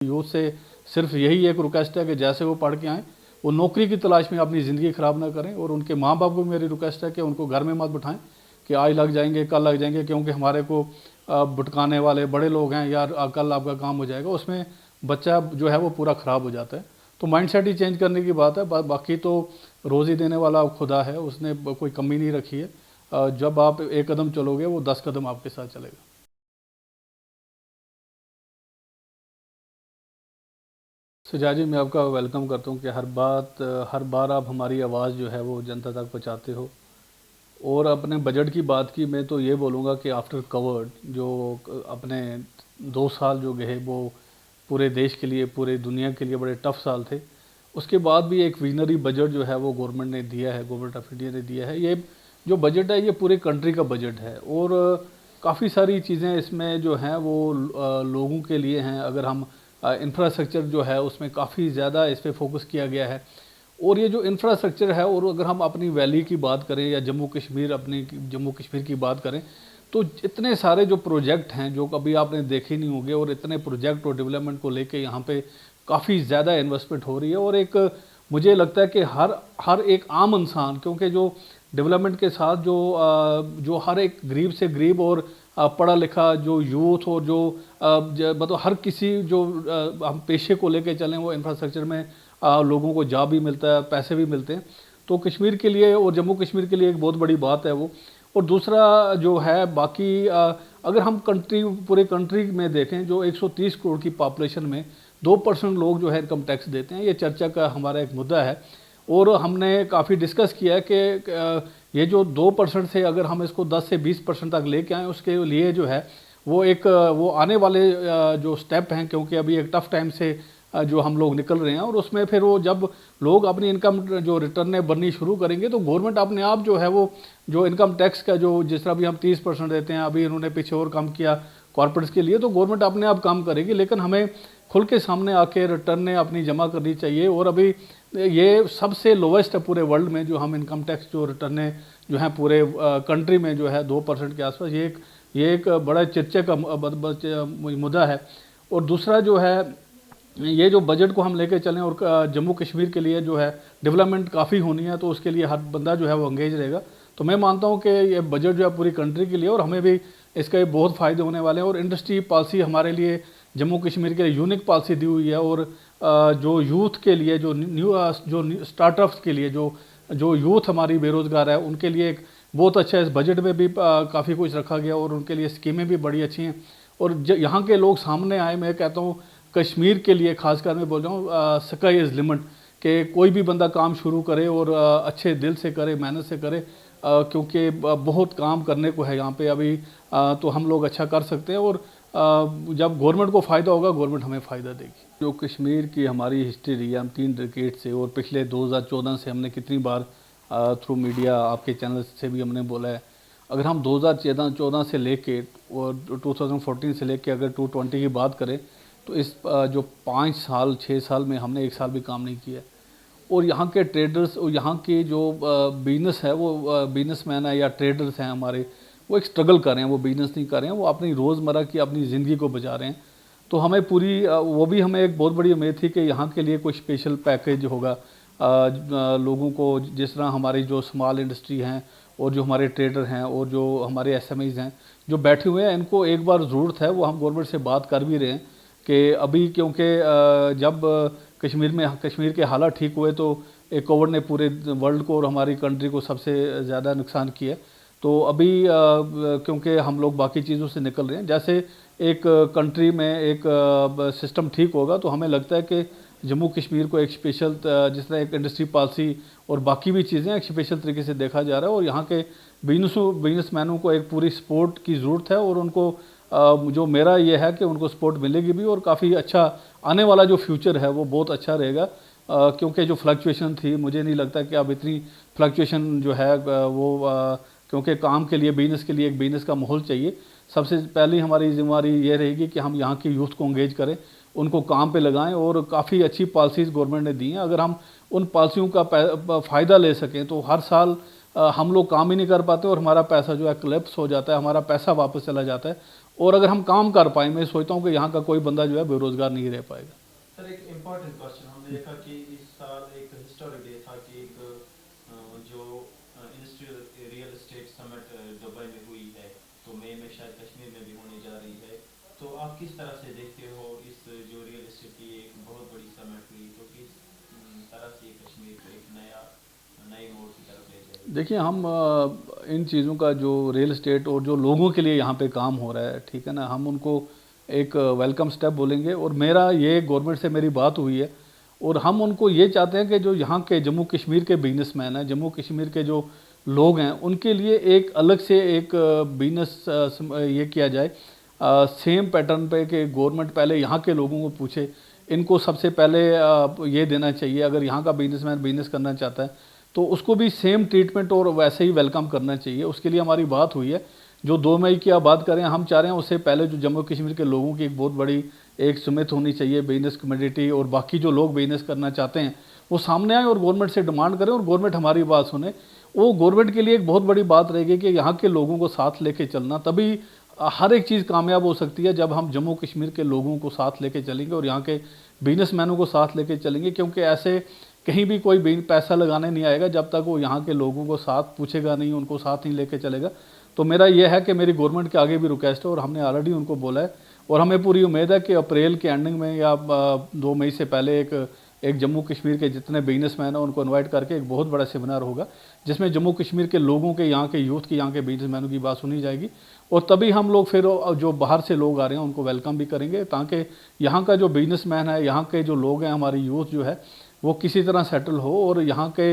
Youth से सिर्फ यही एक रिक्वेस्ट है कि जैसे वो पढ़ के आएँ, वो नौकरी की तलाश में अपनी ज़िंदगी ख़राब ना करें। और उनके माँ बाप को मेरी रिक्वेस्ट है कि उनको घर में मत बिठाएं कि आज लग जाएंगे, कल लग जाएंगे, क्योंकि हमारे को भटकाने वाले बड़े लोग हैं, यार कल आपका काम हो जाएगा। उसमें बच्चा जो है वो पूरा ख़राब हो जाता है। तो माइंडसेट ही चेंज करने की बात है। बाकी तो रोज़ी देने वाला खुदा है, उसने कोई कमी नहीं रखी है। जब आप एक कदम चलोगे, वो 10 कदम आपके साथ चलेगा। सुजा जी, मैं आपका वेलकम करता हूँ कि हर बार आप हमारी आवाज़ जो है वो जनता तक पहुँचाते हो। और अपने बजट की बात की, मैं तो ये बोलूँगा कि आफ्टर कोविड जो अपने 2 साल जो गए वो पूरे देश के लिए, पूरे दुनिया के लिए बड़े टफ साल थे। उसके बाद भी एक विजनरी बजट जो है वो गवर्नमेंट ने दिया है, गवर्नमेंट ऑफ इंडिया ने दिया है। ये जो बजट है ये पूरे कंट्री का बजट है और काफ़ी सारी चीज़ें इसमें जो हैं वो लोगों के लिए हैं। अगर हम इंफ्रास्ट्रक्चर जो है उसमें काफ़ी ज़्यादा इस पर फोकस किया गया है। और ये जो इंफ्रास्ट्रक्चर है, और अगर हम अपनी वैली की बात करें या जम्मू कश्मीर की बात करें, तो इतने सारे जो प्रोजेक्ट हैं जो कभी आपने देखे नहीं होंगे, और इतने प्रोजेक्ट और डेवलपमेंट को लेके यहाँ पे काफ़ी ज़्यादा इन्वेस्टमेंट हो रही है। और एक मुझे लगता है कि हर एक आम इंसान, क्योंकि जो डेवलपमेंट के साथ जो हर एक गरीब से गरीब और पढ़ा लिखा जो यूथ और जो मतलब हर किसी जो हम पेशे को लेके चलें, वो इंफ्रास्ट्रक्चर में लोगों को जॉब भी मिलता है, पैसे भी मिलते हैं। तो कश्मीर के लिए और जम्मू कश्मीर के लिए एक बहुत बड़ी बात है वो। और दूसरा जो है बाकी अगर हम पूरे कंट्री में देखें, जो 130 करोड़ की पॉपुलेशन में 2% लोग जो है इनकम टैक्स देते हैं। ये चर्चा का हमारा एक मुद्दा है और हमने काफ़ी डिस्कस किया है कि ये जो 2% से अगर हम इसको 10 से 20% तक लेके आएँ, उसके लिए जो है वो आने वाले जो स्टेप हैं, क्योंकि अभी एक टफ टाइम से जो हम लोग निकल रहे हैं, और उसमें फिर वो जब लोग अपनी इनकम जो रिटर्न भरनी शुरू करेंगे, तो गवर्नमेंट अपने आप जो है वो जो इनकम टैक्स का जो जिस तरह भी हम 30% देते हैं, अभी इन्होंने पीछे और कम किया कॉर्पोरेट्स के लिए, तो गवर्नमेंट अपने आप काम करेगी। लेकिन हमें खुल के सामने आके रिटर्न अपनी जमा करनी चाहिए। और अभी ये सबसे लोवेस्ट है पूरे वर्ल्ड में, जो हम इनकम टैक्स जो रिटर्न जो हैं पूरे कंट्री में जो है 2% के आसपास। ये एक बड़ा चर्चा का मुद्दा है। और दूसरा जो है, ये जो बजट को हम लेके चलें और जम्मू कश्मीर के लिए जो है डेवलपमेंट काफ़ी होनी है, तो उसके लिए हर बंदा जो है वो एंगेज रहेगा। तो मैं मानता हूँ कि ये बजट जो है पूरी कंट्री के लिए, और हमें भी इसके बहुत फ़ायदे होने वाले हैं। और इंडस्ट्री पॉलिसी हमारे लिए जम्मू कश्मीर के लिए यूनिक पॉलिसी दी हुई है। और जो यूथ के लिए जो स्टार्टअप्स के लिए जो यूथ हमारी बेरोज़गार है, उनके लिए एक बहुत अच्छा इस बजट में भी काफ़ी कुछ रखा गया, और उनके लिए स्कीमें भी बड़ी अच्छी हैं। और यहाँ के लोग सामने आए, मैं कहता हूँ कश्मीर के लिए खासकर मैं बोल रहा हूँ, स्काई इज़ लिमिट, कि कोई भी बंदा काम शुरू करे और अच्छे दिल से करे, मेहनत से करे, क्योंकि बहुत काम करने को है यहाँ पे अभी। तो हम लोग अच्छा कर सकते हैं, और जब गवर्नमेंट को फ़ायदा होगा, गवर्नमेंट हमें फ़ायदा देगी। जो कश्मीर की हमारी हिस्ट्री रही है, हम 3 डिकेड से, और पिछले 2014 से हमने कितनी बार थ्रू मीडिया आपके चैनल से भी हमने बोला है। अगर हम 2014 से लेके और 2014 से लेके अगर 2020 की बात करें, तो इस जो 5 साल 6 साल में हमने एक साल भी काम नहीं किया। और यहाँ के ट्रेडर्स और यहाँ के जो बिजनेस है, वो बिजनेसमैन है या ट्रेडर्स हैं हमारे, वो एक स्ट्रगल कर रहे हैं, वो बिजनेस नहीं कर रहे हैं, वो अपनी रोज़मर्रा की अपनी ज़िंदगी को बचा रहे हैं। तो हमें पूरी वो भी हमें एक बहुत बड़ी उम्मीद थी कि यहाँ के लिए कोई स्पेशल पैकेज होगा लोगों को, जिस तरह हमारी जो स्मॉल इंडस्ट्री हैं और जो हमारे ट्रेडर हैं और जो हमारे एसएमईज़ हैं जो बैठे हुए हैं, इनको एक बार ज़रूरत है। वो हम गवर्नमेंट से बात कर भी रहे हैं कि अभी, क्योंकि जब कश्मीर के हालात ठीक हुए, तो एक कोविड ने पूरे वर्ल्ड को और हमारी कंट्री को सबसे ज़्यादा नुकसान किया। तो अभी क्योंकि हम लोग बाकी चीज़ों से निकल रहे हैं, जैसे एक कंट्री में एक सिस्टम ठीक होगा, तो हमें लगता है कि जम्मू कश्मीर को एक स्पेशल, जिस तरह एक इंडस्ट्री पॉलिसी और बाकी भी चीज़ें एक स्पेशल तरीके से देखा जा रहा है। और यहाँ के बिजनेसमैनों को एक पूरी सपोर्ट की ज़रूरत है, और उनको जो मेरा ये है कि उनको सपोर्ट मिलेगी भी, और काफ़ी अच्छा आने वाला जो फ्यूचर है वो बहुत अच्छा रहेगा। क्योंकि जो फ्लक्चुएशन थी, मुझे नहीं लगता कि अब इतनी फ्लक्चुएशन जो है क्योंकि काम के लिए, बिजनेस के लिए एक बिजनेस का माहौल चाहिए। सबसे पहली हमारी जिम्मेदारी ये रहेगी कि हम यहाँ के यूथ को एंगेज करें, उनको काम पे लगाएं। और काफ़ी अच्छी पॉलिसीज़ गवर्नमेंट ने दी हैं, अगर हम उन पॉलिसियों का फ़ायदा ले सकें, तो हर साल हम लोग काम ही नहीं कर पाते और हमारा पैसा जो है क्लैप्स हो जाता है, हमारा पैसा वापस चला जाता है। और अगर हम काम कर पाए, मैं सोचता हूँ कि यहाँ का कोई बंदा जो है बेरोज़गार नहीं रह पाएगा। सर एक इम्पॉर्टेंट क्वेश्चन, हमने देखा कि इस साल एक हिस्टोरिक डे था कि एक जो industrial real estate summit Dubai में हुई है, तो मई में शायद कश्मीर में भी होने जा रही है। तो आप किस तरह से देखते हो इस जो रियल एस्टेट की एक बहुत बड़ी समिट हुई, तो किस तरह से कश्मीर को एक नए मोड़ की तरफ ले जाएगी? देखिए, हम इन चीज़ों का जो रियल एस्टेट और जो लोगों के लिए यहाँ पे काम हो रहा है, ठीक है ना, हम उनको एक वेलकम स्टेप बोलेंगे। और मेरा ये गवर्नमेंट से मेरी बात हुई है और हम उनको ये चाहते हैं कि जो यहाँ के जम्मू कश्मीर के बिजनेसमैन हैं, जम्मू कश्मीर के जो लोग हैं, उनके लिए एक अलग से एक बिजनेस ये किया जाए सेम पैटर्न पे कि गवर्नमेंट पहले यहाँ के लोगों को पूछे। इनको सबसे पहले ये देना चाहिए, अगर यहाँ का बिजनेसमैन बिजनेस करना चाहता है तो उसको भी सेम ट्रीटमेंट और वैसे ही वेलकम करना चाहिए। उसके लिए हमारी बात हुई है। जो 2 मई की आप बात करें, हम चाह रहे हैं उससे पहले जो जम्मू कश्मीर के लोगों की एक बहुत बड़ी एक सुमित होनी चाहिए, बिजनेस कम्युनिटी और बाकी जो लोग बिजनेस करना चाहते हैं वो सामने आए और गवर्नमेंट से डिमांड करें और गवर्नमेंट हमारी बात सुने। वो गवर्नमेंट के लिए एक बहुत बड़ी बात रहेगी कि यहाँ के लोगों को साथ लेके चलना, तभी हर एक चीज़ कामयाब हो सकती है जब हम जम्मू कश्मीर के लोगों को साथ लेके चलेंगे और यहाँ के बिजनेसमैनों को साथ लेके चलेंगे। क्योंकि ऐसे कहीं भी कोई पैसा लगाने नहीं आएगा जब तक वो यहाँ के लोगों को साथ पूछेगा नहीं, उनको साथ नहीं लेके चलेगा। तो मेरा ये है कि मेरी गवर्नमेंट के आगे भी रिक्वेस्ट है और हमने ऑलरेडी उनको बोला है और हमें पूरी उम्मीद है कि अप्रैल के एंडिंग में या 2 मई से पहले एक जम्मू कश्मीर के जितने बिजनेसमैन हैं उनको इनवाइट करके एक बहुत बड़ा सेमिनार होगा जिसमें जम्मू कश्मीर के लोगों के, यहाँ के यूथ की, यहाँ के बिजनेसमैनों की बात सुनी जाएगी। और तभी हम लोग फिर जो बाहर से लोग आ रहे हैं उनको वेलकम भी करेंगे, ताकि यहाँ का जो बिजनेसमैन है, यहाँ के जो लोग हैं, हमारी यूथ जो है वो किसी तरह सेटल हो और यहाँ के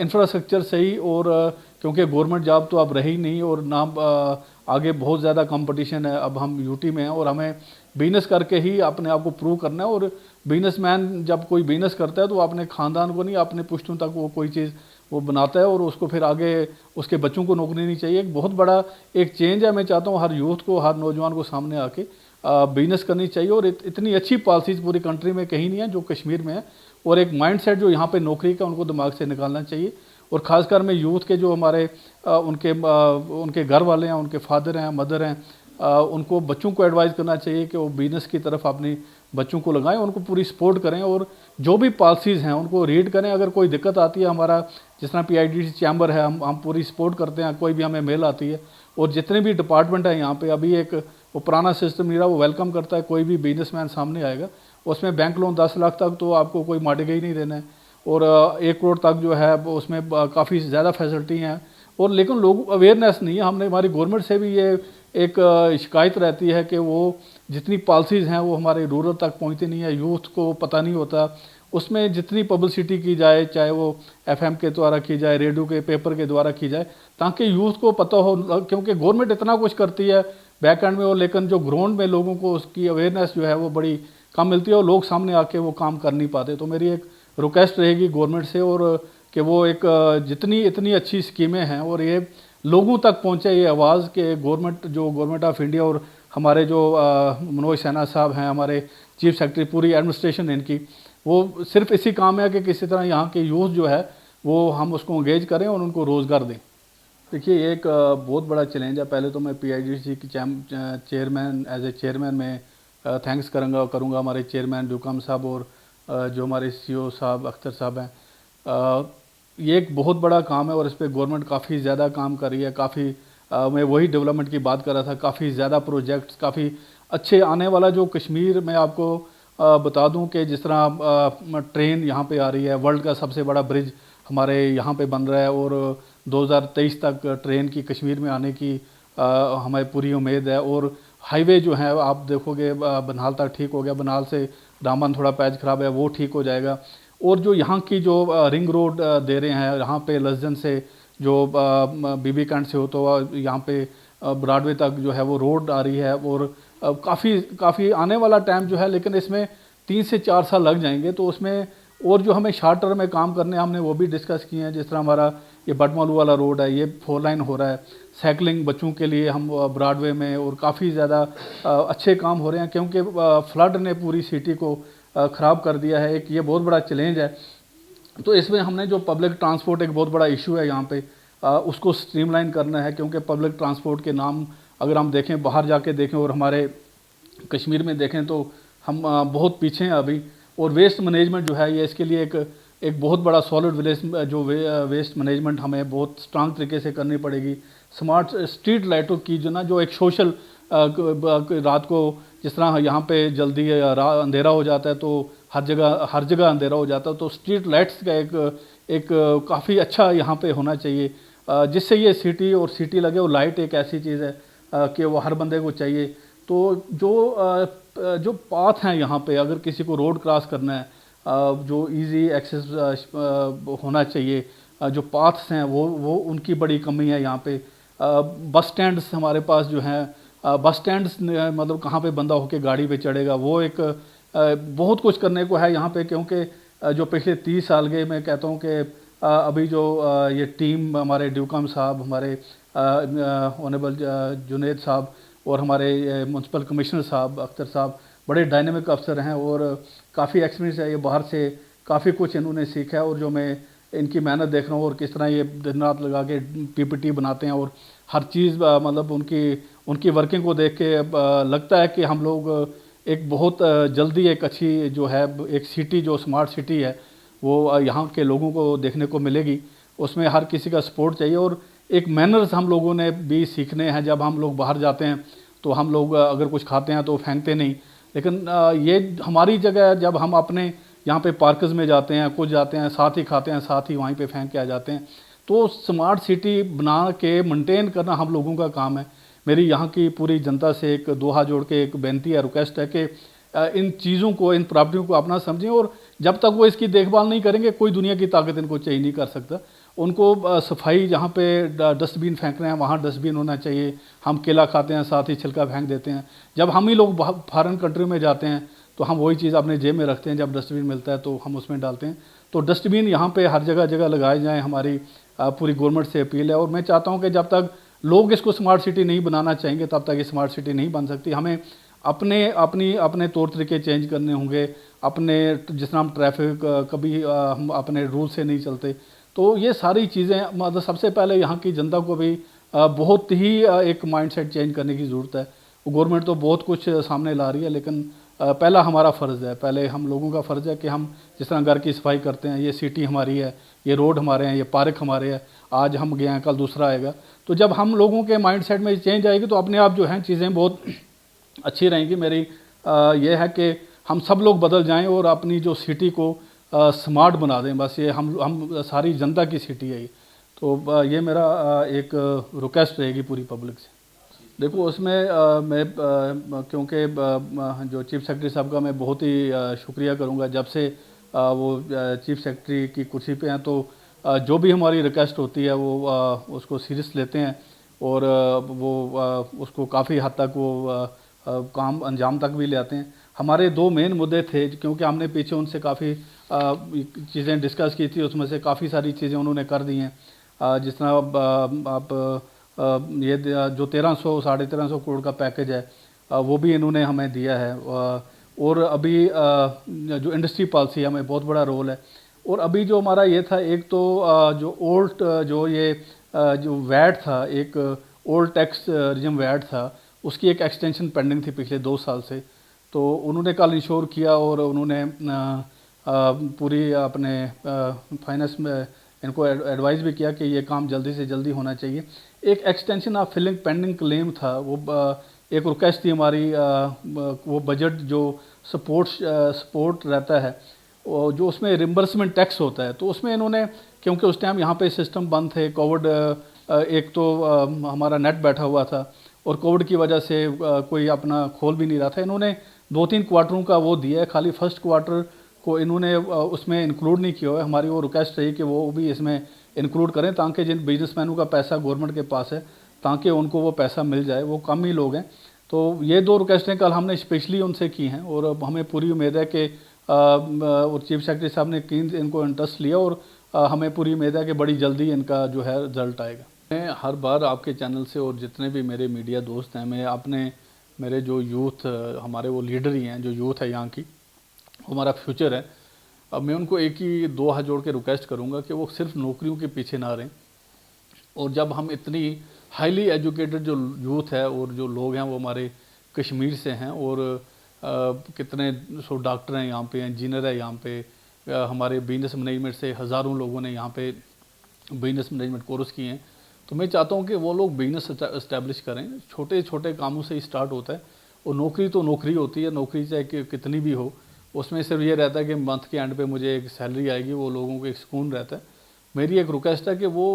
इंफ्रास्ट्रक्चर सही। और क्योंकि गवर्नमेंट जॉब तो अब रही नहीं और ना आगे बहुत ज़्यादा कंपटीशन है, अब हम यूटी में हैं और हमें बिजनेस करके ही अपने आप को प्रूव करना है। और बिजनेसमैन जब कोई बिजनेस करता है तो अपने ख़ानदान को नहीं, अपने पुश्तों तक वो कोई चीज़ वो बनाता है और उसको फिर आगे उसके बच्चों को नौकरी नहीं चाहिए। एक बहुत बड़ा एक चेंज है। मैं चाहता हूँ हर यूथ को, हर नौजवान को सामने आके बिजनेस करनी चाहिए। और इतनी अच्छी पॉलिसीज़ पूरी कंट्री में कहीं नहीं है जो कश्मीर में है। और एक माइंडसेट जो यहाँ पे नौकरी का उनको दिमाग से निकालना चाहिए। और ख़ासकर मैं यूथ के जो हमारे उनके घर वाले हैं, उनके फादर हैं, मदर हैं, उनको बच्चों को एडवाइस करना चाहिए कि वो बिजनेस की तरफ अपने बच्चों को लगाएं, उनको पूरी सपोर्ट करें और जो भी पॉलिसीज़ हैं उनको रीड करें। अगर कोई दिक्कत आती है, हमारा जिस तरह PIDC चैम्बर है, हम पूरी सपोर्ट करते हैं। कोई भी हमें मेल आती है और जितने भी डिपार्टमेंट हैं यहाँ पे, अभी एक वो पुराना सिस्टम नहीं रहा, वो वेलकम करता है कोई भी बिजनेसमैन सामने आएगा। उसमें बैंक लोन 10 लाख तक तो आपको कोई मार्गेज ही नहीं देना है और 1 करोड़ तक जो है उसमें काफ़ी ज़्यादा फैसिलिटी हैं। और लेकिन लोग अवेयरनेस नहीं है। हमने हमारी गवर्नमेंट से भी ये एक शिकायत रहती है कि वो जितनी पॉलिसीज़ हैं वो हमारे रूरल तक पहुँचती नहीं है, यूथ को पता नहीं होता। उसमें जितनी पब्लिसिटी की जाए, चाहे वो FM के द्वारा की जाए, रेडियो के, पेपर के द्वारा की जाए, ताकि यूथ को पता हो। क्योंकि गवर्नमेंट इतना कुछ करती है बैक एंड में, और लेकिन जो ग्राउंड में लोगों को उसकी अवेयरनेस जो है वो बड़ी कम मिलती है और लोग सामने आके वो काम कर नहीं पाते। तो मेरी एक रिक्वेस्ट रहेगी गवर्नमेंट से और कि वो एक जितनी इतनी अच्छी स्कीमें हैं और ये लोगों तक पहुंचे ये आवाज़ कि गवर्नमेंट ऑफ इंडिया और हमारे जो मनोज सिन्हा साहब हैं, हमारे चीफ सेक्रेटरी, पूरी एडमिनिस्ट्रेशन इनकी, वो सिर्फ इसी काम है कि किसी तरह यहाँ के यूथ जो है वो हम उसको एंगेज करें और उनको रोज़गार दें। देखिए, एक बहुत बड़ा चैलेंज है। पहले तो मैं PIDC की चेयरमैन, एज ए चेयरमैन में थैंक्स करूँगा हमारे चेयरमैन डूकम साहब और जो हमारे CEO साहब अख्तर साहब हैं। ये एक बहुत बड़ा काम है और इस पर गवर्नमेंट काफ़ी ज़्यादा काम कर रही है। काफ़ी मैं वही डेवलपमेंट की बात कर रहा था, काफ़ी ज़्यादा प्रोजेक्ट्स, काफ़ी अच्छे आने वाला जो कश्मीर में आपको बता दूं कि जिस तरह ट्रेन यहाँ पे आ रही है, वर्ल्ड का सबसे बड़ा ब्रिज हमारे यहाँ पे बन रहा है और 2023 तक ट्रेन की कश्मीर में आने की हमें पूरी उम्मीद है। और हाईवे जो है आप देखोगे बनाल तक ठीक हो गया, बनाल से रामबन थोड़ा पैच ख़राब है, वो ठीक हो जाएगा। और जो यहाँ की जो रिंग रोड दे रहे हैं, यहाँ पे लसजन से जो बीबी कैंट से होता हुआ यहाँ पे ब्रॉडवे तक जो है वो रोड आ रही है और काफ़ी आने वाला टाइम जो है, लेकिन इसमें 3 से 4 साल लग जाएंगे। तो उसमें और जो हमें शॉर्ट टर्म में काम करने हमने वो भी डिस्कस किए हैं। जिस तरह हमारा ये बटमालू वाला रोड है, ये 4 लाइन हो रहा है, साइकिलिंग बच्चों के लिए हम ब्रॉडवे में, और काफ़ी ज़्यादा अच्छे काम हो रहे हैं क्योंकि फ्लड ने पूरी सिटी को ख़राब कर दिया है। एक ये बहुत बड़ा चैलेंज है। तो इसमें हमने जो पब्लिक ट्रांसपोर्ट एक बहुत बड़ा इशू है यहाँ पे, उसको स्ट्रीमलाइन करना है क्योंकि पब्लिक ट्रांसपोर्ट के नाम अगर हम देखें, बाहर जाके देखें और हमारे कश्मीर में देखें तो हम बहुत पीछे हैं अभी। और वेस्ट मैनेजमेंट जो है ये इसके लिए एक बहुत बड़ा सॉलिड वेस्ट मैनेजमेंट हमें बहुत स्ट्रांग तरीके से करनी पड़ेगी। स्मार्ट स्ट्रीट लाइटों की जो ना, जो एक सोशल रात को जिस तरह यहाँ पे जल्दी अंधेरा हो जाता है तो हर जगह अंधेरा हो जाता है, तो स्ट्रीट लाइट्स का एक काफ़ी अच्छा यहाँ पे होना चाहिए, जिससे ये सिटी और सिटी लगे। और लाइट एक ऐसी चीज़ है कि वो हर बंदे को चाहिए। तो जो पाथ हैं यहाँ पे, अगर किसी को रोड क्रॉस करना है, जो इजी एक्सेस होना चाहिए, जो पाथ्स हैं वो उनकी बड़ी कमी है यहाँ पे। बस स्टैंड्स हमारे पास जो हैं, बस स्टैंड्स मतलब कहाँ पे बंदा होके गाड़ी पे चढ़ेगा, वो एक बहुत कुछ करने को है यहाँ पे। क्योंकि जो पिछले 30 साल के, मैं कहता हूँ कि अभी जो ये टीम, हमारे ड्यूकम साहब, हमारे ऑनरेबल जुनेद साहब और हमारे म्यूनसिपल कमिश्नर साहब अख्तर साहब बड़े डायनेमिक अफसर हैं और काफ़ी एक्सपीरियंस है। ये बाहर से काफ़ी कुछ इन्होंने सीखा है और जो मैं इनकी मेहनत देख रहा हूँ और किस तरह ये दिन रात लगा के पीपीटी बनाते हैं और हर चीज़ मतलब उनकी वर्किंग को देख के लगता है कि हम लोग एक बहुत जल्दी एक अच्छी जो है एक सिटी, जो स्मार्ट सिटी है, वो यहाँ के लोगों को देखने को मिलेगी। उसमें हर किसी का सपोर्ट चाहिए और एक मैनर्स हम लोगों ने भी सीखने हैं। जब हम लोग बाहर जाते हैं तो हम लोग अगर कुछ खाते हैं तो फेंकते नहीं, लेकिन ये हमारी जगह है। जब हम अपने यहाँ पे पार्कस में जाते हैं, कुछ जाते हैं, साथ ही खाते हैं, साथ ही वहीं पे फेंक के आ जाते हैं। तो स्मार्ट सिटी बना के मेंटेन करना हम लोगों का काम है। मेरी यहाँ की पूरी जनता से एक दो हाथ जोड़ के एक बेनती है, रिक्वेस्ट है कि इन चीज़ों को, इन प्रॉपर्टियों को अपना समझें और जब तक वो इसकी देखभाल नहीं करेंगे कोई दुनिया की ताकत इनको चेंज नहीं कर सकता। उनको सफाई, जहाँ पे डस्टबिन फेंक रहे हैं वहाँ डस्टबिन होना चाहिए। हम केला खाते हैं साथ ही छिलका फेंक देते हैं। जब हम ही लोग फॉरेन कंट्री में जाते हैं तो हम वही चीज़ अपने जेब में रखते हैं, जब डस्टबिन मिलता है तो हम उसमें डालते हैं। तो डस्टबिन यहाँ पे हर जगह जगह लगाए जाएँ, हमारी पूरी गवर्नमेंट से अपील है। और मैं चाहता हूँ कि जब तक लोग इसको स्मार्ट सिटी नहीं बनाना चाहेंगे तब तक ये स्मार्ट सिटी नहीं बन सकती। हमें अपने तौर तरीके चेंज करने होंगे। अपने जिस तरह हम ट्रैफिक कभी हम अपने रूल से नहीं चलते, तो ये सारी चीज़ें मतलब सबसे पहले यहाँ की जनता को भी बहुत ही एक माइंडसेट चेंज करने की ज़रूरत है। गवर्नमेंट तो बहुत कुछ सामने ला रही है, लेकिन पहला हमारा फ़र्ज़ है, पहले हम लोगों का फ़र्ज़ है कि हम जिस तरह घर की सफाई करते हैं, ये सिटी हमारी है, ये रोड हमारे हैं, ये पार्क हमारे हैं, आज हम गए हैं कल दूसरा आएगा। तो जब हम लोगों के माइंडसेट में चेंज आएगी तो अपने आप जो हैं चीज़ें बहुत अच्छी रहेंगी। मेरी ये है कि हम सब लोग बदल जाएं और अपनी जो सिटी को स्मार्ट बना दें। बस ये हम सारी जनता की सिटी है ये। तो ये मेरा एक रिक्वेस्ट रहेगी पूरी पब्लिक से। देखो उसमें मैं क्योंकि जो चीफ सेक्रेटरी साहब का मैं बहुत ही शुक्रिया करूंगा। जब से वो चीफ सेक्रेटरी की कुर्सी पे हैं तो जो भी हमारी रिक्वेस्ट होती है वो उसको सीरियस लेते हैं और वो उसको काफ़ी हद तक वो काम अंजाम तक भी ले आते हैं। हमारे दो मेन मुद्दे थे, क्योंकि हमने पीछे उनसे काफ़ी चीज़ें डिस्कस की थी, उसमें से काफ़ी सारी चीज़ें उन्होंने कर दी हैं। जिस तरह आप ये जो 1300 साढ़े 1300 करोड़ का पैकेज है वो भी इन्होंने हमें दिया है। और अभी जो इंडस्ट्री पॉलिसी है हमें बहुत बड़ा रोल है। और अभी जो हमारा ये था, एक तो जो ओल्ड जो ये जो वैट था, एक ओल्ड टैक्स रिजम वैट था, उसकी एक एक्सटेंशन पेंडिंग थी पिछले 2 साल से। तो उन्होंने कल इंश्योर किया और उन्होंने पूरी अपने फाइनेंस में इनको एडवाइस भी किया कि ये काम जल्दी से जल्दी होना चाहिए। एक extension of filling pending claim था, वो एक रिक्वेस्ट थी हमारी। वो बजट जो सपोर्ट रहता है जो उसमें रिम्बर्समेंट टैक्स होता है, तो उसमें इन्होंने, क्योंकि उस टाइम यहाँ पे सिस्टम बंद थे, कोविड एक तो हमारा नेट बैठा हुआ था और कोविड की वजह से कोई अपना खोल भी नहीं रहा था। इन्होंने 2-3 क्वार्टरों का वो दिया है, खाली फर्स्ट क्वार्टर को इन्होंने उसमें इंक्लूड नहीं किया है। हमारी वो रिक्वेस्ट रही कि वो भी इसमें इंक्लूड करें ताकि जिन बिजनेसमैनों का पैसा गवर्नमेंट के पास है ताकि उनको वो पैसा मिल जाए, वो कम ही लोग हैं। तो ये 2 रिक्वेस्टें कल हमने स्पेशली उनसे की हैं और हमें पूरी उम्मीद है कि और चीफ सेक्रेटरी साहब ने इनको इंटरेस्ट लिया और हमें पूरी उम्मीद है कि बड़ी जल्दी इनका जो है रिजल्ट आएगा। मैं हर बार आपके चैनल से और जितने भी मेरे मीडिया दोस्त हैं, मैं मेरे जो यूथ हमारे वो लीडर ही हैं, जो यूथ है यहाँ की, हमारा फ्यूचर है। अब मैं उनको एक ही 2 हाथ जोड़ के रिक्वेस्ट करूँगा कि वो सिर्फ नौकरियों के पीछे ना रहें। और जब हम इतनी हाईली एजुकेटेड जो यूथ है और जो लोग हैं वो हमारे कश्मीर से हैं, और कितने सो डॉक्टर हैं यहाँ पे, इंजीनियर है यहाँ पे, हमारे बिजनेस मैनेजमेंट से हज़ारों लोगों ने यहाँ पे बिजनेस मैनेजमेंट कोर्स किए हैं। तो मैं चाहता हूँ कि वो लोग बिजनेस इस्टेब्लिश करें। छोटे छोटे कामों से ही स्टार्ट होता है, और नौकरी तो नौकरी होती है, नौकरी चाहे कितनी भी हो, उसमें सिर्फ ये रहता है कि मंथ के एंड पे मुझे एक सैलरी आएगी, वो लोगों को एक सुकून रहता है। मेरी एक रिक्वेस्ट है कि वो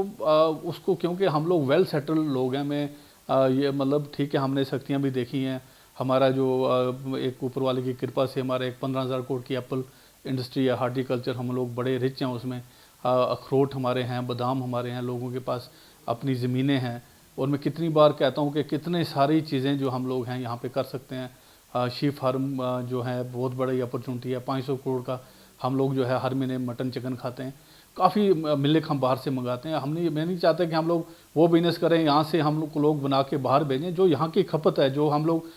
उसको, क्योंकि हम लोग वेल सेटल्ड लोग हैं, मैं ये मतलब ठीक है, हमने शक्तियाँ भी देखी हैं, हमारा जो एक ऊपर वाले की कृपा से हमारा एक 15,000 करोड़ की एप्पल इंडस्ट्री है, हार्टिकल्चर, हम लोग बड़े रिच हैं उसमें, अखरोट हमारे हैं, बादाम हमारे हैं, लोगों के पास अपनी ज़मीनें हैं। और मैं कितनी बार कहता हूँ कि कितने सारी चीज़ें जो हम लोग हैं यहाँ पे कर सकते हैं। शी फार्म जो है बहुत बड़ी अपॉर्चुनिटी है, 500 करोड़ का हम लोग जो है हर महीने मटन चिकन खाते हैं। काफ़ी मिल्क हम बाहर से मंगाते हैं। मैं नहीं चाहता कि हम लोग वो बिजनेस करें यहाँ से हम लोग बना के बाहर भेजें। जो यहाँ की खपत है, जो हम लोग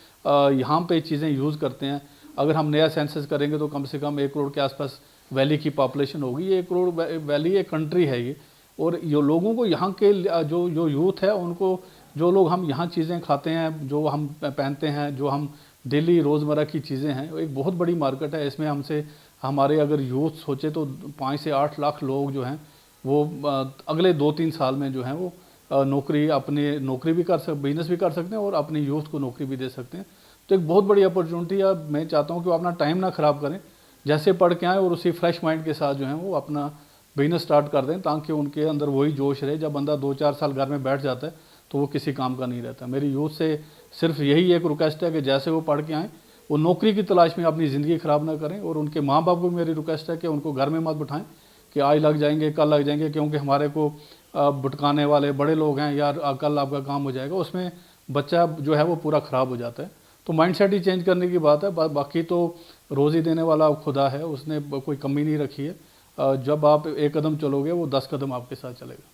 यहाँ पे चीज़ें यूज़ करते हैं, अगर हम नया सेंसस करेंगे तो कम से कम 1 करोड़ के आसपास वैली की पॉपुलेशन होगी। ये 1 करोड़ वैली एक कंट्री है ये, और ये लोगों को यहाँ के जो जो यूथ है उनको, जो लोग हम यहाँ चीज़ें खाते हैं, जो हम पहनते हैं, जो हम डेली रोज़मर्रा की चीज़ें हैं, एक बहुत बड़ी मार्केट है। इसमें हमसे हमारे अगर यूथ सोचे तो 5 से 8 लाख लोग जो हैं वो अगले 2-3 साल में जो हैं वो नौकरी, अपने नौकरी भी बिजनेस भी कर सकते हैं और अपने यूथ को नौकरी भी दे सकते हैं। तो एक बहुत बड़ी अपॉर्चुनिटी है। मैं चाहता हूँ कि वो अपना टाइम ना ख़राब करें, जैसे पढ़ के आएँ और उसी फ्रेश माइंड के साथ जो है वो अपना बिजनेस स्टार्ट कर दें, ताकि उनके अंदर वही जोश रहे। जब बंदा 2-4 साल घर में बैठ जाता है तो वो किसी काम का नहीं रहता। मेरी यूथ से सिर्फ यही एक रिक्वेस्ट है कि जैसे वो पढ़ के आएँ, वो नौकरी की तलाश में अपनी ज़िंदगी ख़राब ना करें। और उनके माँ बाप को भी मेरी रिक्वेस्ट है कि उनको घर में मत बिठाएं कि आज लग जाएंगे, कल लग जाएंगे, क्योंकि हमारे को भटकाने वाले बड़े लोग हैं, यार कल आपका काम हो जाएगा, उसमें बच्चा जो है वो पूरा ख़राब हो जाता है। तो माइंडसेट ही चेंज करने की बात है। बाकी तो रोज़ी देने वाला खुदा है, उसने कोई कमी नहीं रखी है। जब आप एक कदम चलोगे वो 10 कदम आपके साथ चलेगा।